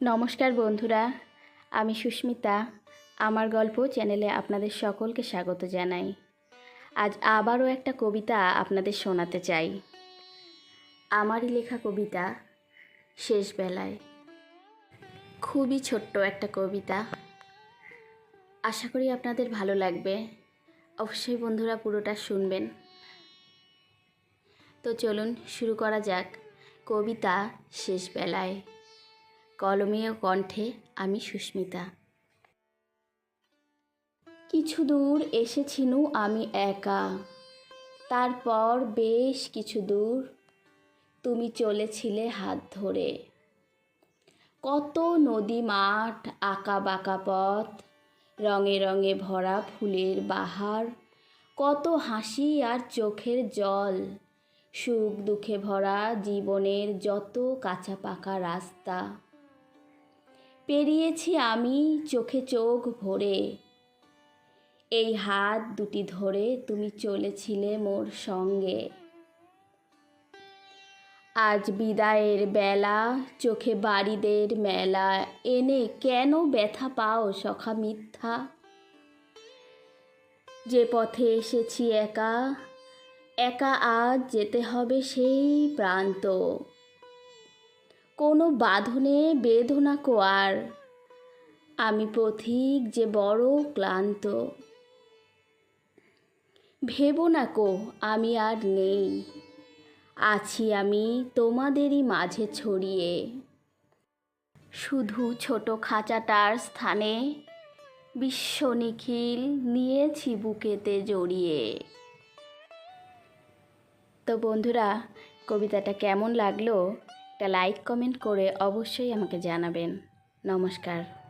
নমস্কার বন্ধুরা, আমি সুস্মিতা। আমার গল্প চ্যানেলে আপনাদের সকলকে স্বাগত জানাই। আজ আবারও একটা কবিতা আপনাদের শোনাতে চাই। আমারই লেখা কবিতা শেষ বেলায়। খুবই ছোট্ট একটা কবিতা, আশা করি আপনাদের ভালো লাগবে। অবশ্যই বন্ধুরা পুরোটা শুনবেন। তো চলুন শুরু করা যাক। কবিতা শেষ বেলায়। কলমে ও কণ্ঠে আমি সুস্মিতা। কিছু দূর এসেছিনু আমি একা, তারপর বেশ কিছু দূর তুমি চলেছিলে হাত ধরে। কত নদী মাঠ, আঁকা বাঁকা পথ, রঙে রঙে ভরা ফুলের বাহার, কত হাসি আর চোখের জল, সুখ দুঃখে ভরা জীবনের যত কাঁচা পাকা রাস্তা পেরিয়েছি আমি চোখে চোখ ভরে। এই হাত দুটি ধরে তুমি চলেছিলে মোর সঙ্গে। আজ বিদায়ের বেলা, চোখে বাড়িদের মেলা, এনে কেন ব্যথা পাও সখা মিথ্যা? যে পথে এসেছি একা, একা আজ যেতে হবে সেই প্রান্ত। কোনো বাঁধনে বেঁধো না কো আর, আমি পথিক যে বড় ক্লান্ত। ভেবো না কো আমি আর নেই, আছি আমি তোমাদেরই মাঝে ছড়িয়ে। শুধু ছোট খাঁচাটার স্থানে বিশ্ব নিখিল নিয়েছি বুকেতে জড়িয়ে। তো বন্ধুরা, কবিতাটা কেমন লাগলো একটা লাইক কমেন্ট করে অবশ্যই আমাকে জানাবেন। নমস্কার।